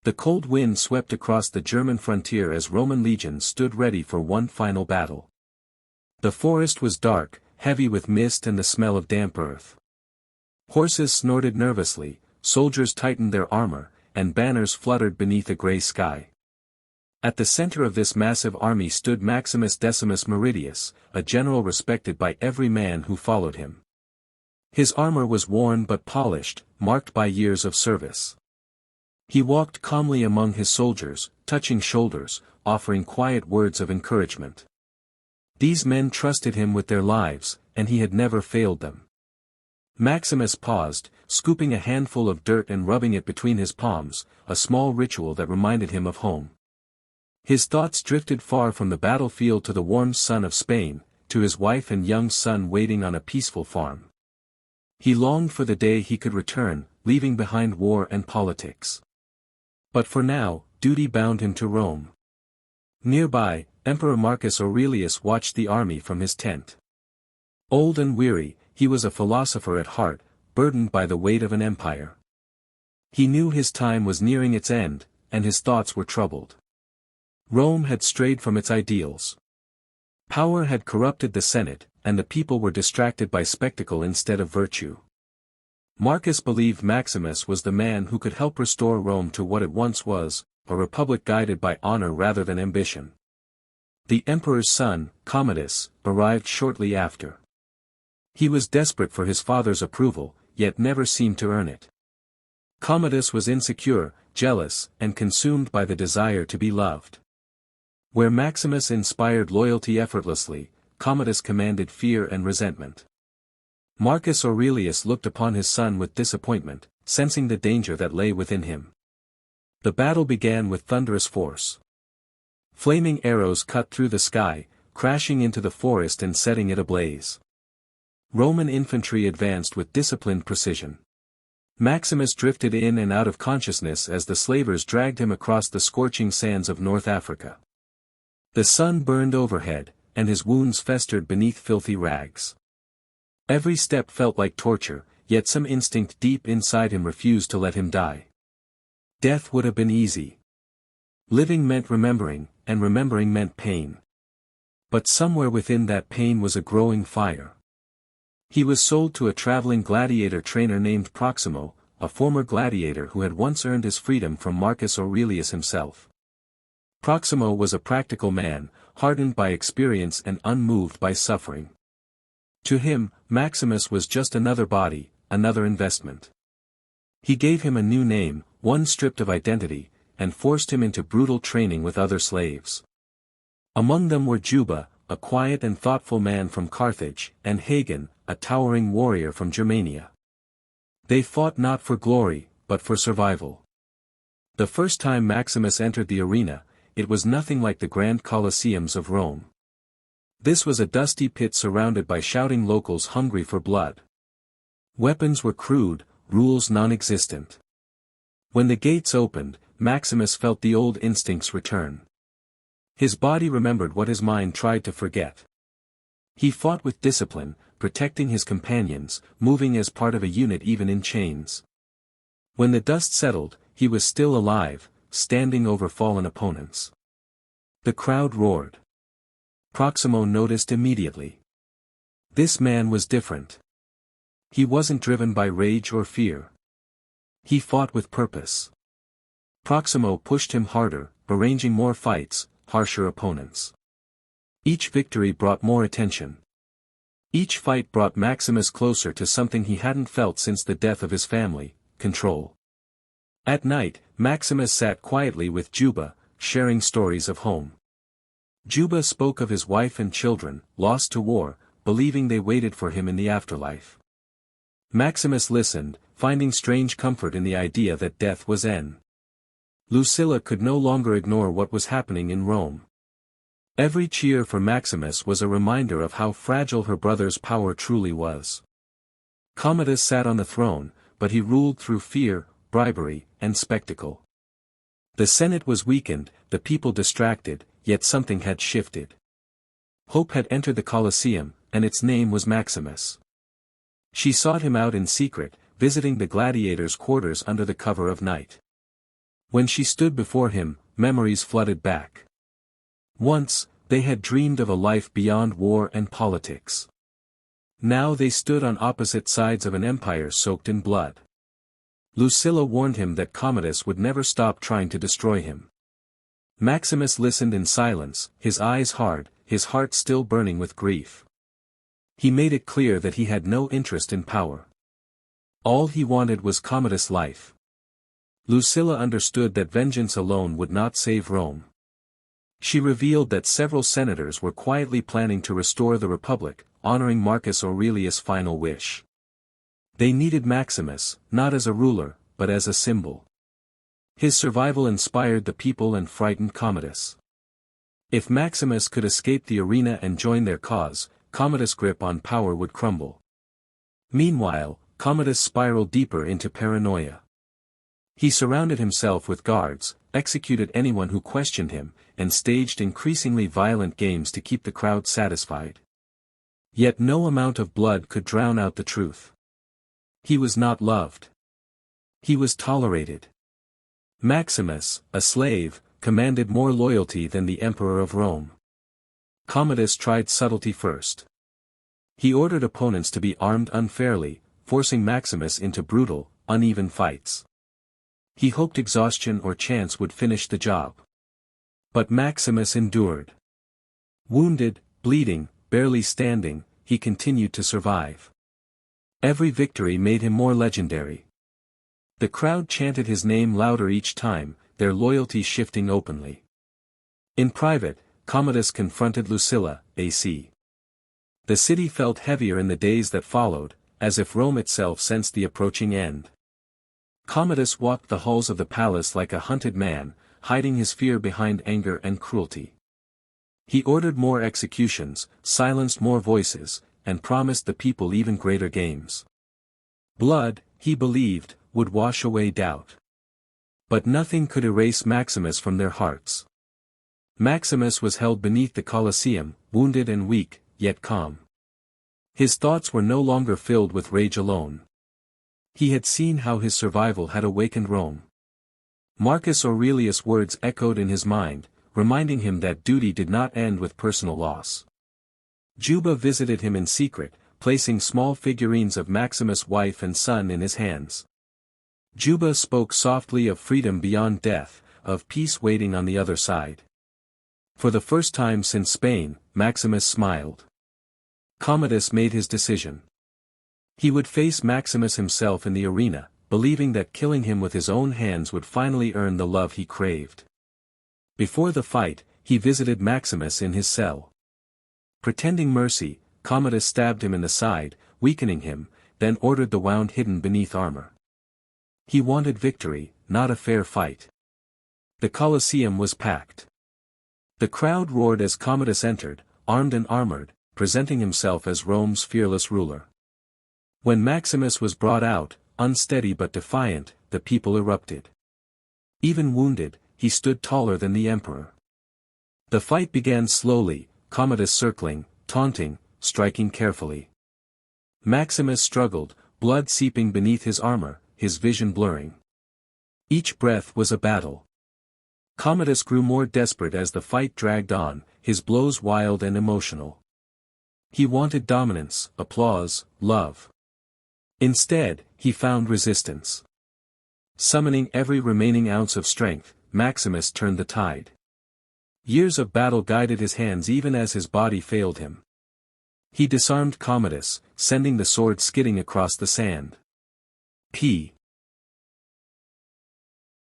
The cold wind swept across the German frontier as Roman legions stood ready for one final battle. The forest was dark, heavy with mist and the smell of damp earth. Horses snorted nervously, soldiers tightened their armor, and banners fluttered beneath a gray sky. At the center of this massive army stood Maximus Decimus Meridius, a general respected by every man who followed him. His armor was worn but polished, marked by years of service. He walked calmly among his soldiers, touching shoulders, offering quiet words of encouragement. These men trusted him with their lives, and he had never failed them. Maximus paused, scooping a handful of dirt and rubbing it between his palms, a small ritual that reminded him of home. His thoughts drifted far from the battlefield to the warm sun of Spain, to his wife and young son waiting on a peaceful farm. He longed for the day he could return, leaving behind war and politics. But for now, duty bound him to Rome. Nearby, Emperor Marcus Aurelius watched the army from his tent. Old and weary, he was a philosopher at heart, burdened by the weight of an empire. He knew his time was nearing its end, and his thoughts were troubled. Rome had strayed from its ideals. Power had corrupted the Senate, and the people were distracted by spectacle instead of virtue. Marcus believed Maximus was the man who could help restore Rome to what it once was, a republic guided by honor rather than ambition. The emperor's son, Commodus, arrived shortly after. He was desperate for his father's approval, yet never seemed to earn it. Commodus was insecure, jealous, and consumed by the desire to be loved. Where Maximus inspired loyalty effortlessly, Commodus commanded fear and resentment. Marcus Aurelius looked upon his son with disappointment, sensing the danger that lay within him. The battle began with thunderous force. Flaming arrows cut through the sky, crashing into the forest and setting it ablaze. Roman infantry advanced with disciplined precision. Maximus drifted in and out of consciousness as the slavers dragged him across the scorching sands of North Africa. The sun burned overhead, and his wounds festered beneath filthy rags. Every step felt like torture, yet some instinct deep inside him refused to let him die. Death would have been easy. Living meant remembering, and remembering meant pain. But somewhere within that pain was a growing fire. He was sold to a traveling gladiator trainer named Proximo, a former gladiator who had once earned his freedom from Marcus Aurelius himself. Proximo was a practical man, hardened by experience and unmoved by suffering. To him, Maximus was just another body, another investment. He gave him a new name, one stripped of identity, and forced him into brutal training with other slaves. Among them were Juba, a quiet and thoughtful man from Carthage, and Hagen, a towering warrior from Germania. They fought not for glory, but for survival. The first time Maximus entered the arena, it was nothing like the grand Colosseums of Rome. This was a dusty pit surrounded by shouting locals hungry for blood. Weapons were crude, rules non-existent. When the gates opened, Maximus felt the old instincts return. His body remembered what his mind tried to forget. He fought with discipline, protecting his companions, moving as part of a unit even in chains. When the dust settled, he was still alive, standing over fallen opponents. The crowd roared. Proximo noticed immediately. This man was different. He wasn't driven by rage or fear. He fought with purpose. Proximo pushed him harder, arranging more fights, harsher opponents. Each victory brought more attention. Each fight brought Maximus closer to something he hadn't felt since the death of his family, control. At night, Maximus sat quietly with Juba, sharing stories of home. Juba spoke of his wife and children, lost to war, believing they waited for him in the afterlife. Maximus listened, finding strange comfort in the idea that death was end. Lucilla could no longer ignore what was happening in Rome. Every cheer for Maximus was a reminder of how fragile her brother's power truly was. Commodus sat on the throne, but he ruled through fear, bribery, and spectacle. The Senate was weakened, the people distracted, yet something had shifted. Hope had entered the Colosseum, and its name was Maximus. She sought him out in secret, visiting the gladiators' quarters under the cover of night. When she stood before him, memories flooded back. Once, they had dreamed of a life beyond war and politics. Now they stood on opposite sides of an empire soaked in blood. Lucilla warned him that Commodus would never stop trying to destroy him. Maximus listened in silence, his eyes hard, his heart still burning with grief. He made it clear that he had no interest in power. All he wanted was Commodus' life. Lucilla understood that vengeance alone would not save Rome. She revealed that several senators were quietly planning to restore the Republic, honoring Marcus Aurelius' final wish. They needed Maximus, not as a ruler, but as a symbol. His survival inspired the people and frightened Commodus. If Maximus could escape the arena and join their cause, Commodus' grip on power would crumble. Meanwhile, Commodus spiraled deeper into paranoia. He surrounded himself with guards, executed anyone who questioned him, and staged increasingly violent games to keep the crowd satisfied. Yet no amount of blood could drown out the truth. He was not loved. He was tolerated. Maximus, a slave, commanded more loyalty than the Emperor of Rome. Commodus tried subtlety first. He ordered opponents to be armed unfairly, forcing Maximus into brutal, uneven fights. He hoped exhaustion or chance would finish the job. But Maximus endured. Wounded, bleeding, barely standing, he continued to survive. Every victory made him more legendary. The crowd chanted his name louder each time, their loyalty shifting openly. In private, Commodus confronted Lucilla, AC. The city felt heavier in the days that followed, as if Rome itself sensed the approaching end. Commodus walked the halls of the palace like a hunted man, hiding his fear behind anger and cruelty. He ordered more executions, silenced more voices, and promised the people even greater games. Blood, he believed, would wash away doubt. But nothing could erase Maximus from their hearts. Maximus was held beneath the Colosseum, wounded and weak, yet calm. His thoughts were no longer filled with rage alone. He had seen how his survival had awakened Rome. Marcus Aurelius' words echoed in his mind, reminding him that duty did not end with personal loss. Juba visited him in secret, placing small figurines of Maximus' wife and son in his hands. Juba spoke softly of freedom beyond death, of peace waiting on the other side. For the first time since Spain, Maximus smiled. Commodus made his decision. He would face Maximus himself in the arena, believing that killing him with his own hands would finally earn the love he craved. Before the fight, he visited Maximus in his cell. Pretending mercy, Commodus stabbed him in the side, weakening him, then ordered the wound hidden beneath armor. He wanted victory, not a fair fight. The Colosseum was packed. The crowd roared as Commodus entered, armed and armored, presenting himself as Rome's fearless ruler. When Maximus was brought out, unsteady but defiant, the people erupted. Even wounded, he stood taller than the emperor. The fight began slowly, Commodus circling, taunting, striking carefully. Maximus struggled, blood seeping beneath his armor, his vision blurring. Each breath was a battle. Commodus grew more desperate as the fight dragged on, his blows wild and emotional. He wanted dominance, applause, love. Instead, he found resistance. Summoning every remaining ounce of strength, Maximus turned the tide. Years of battle guided his hands even as his body failed him. He disarmed Commodus, sending the sword skidding across the sand. P.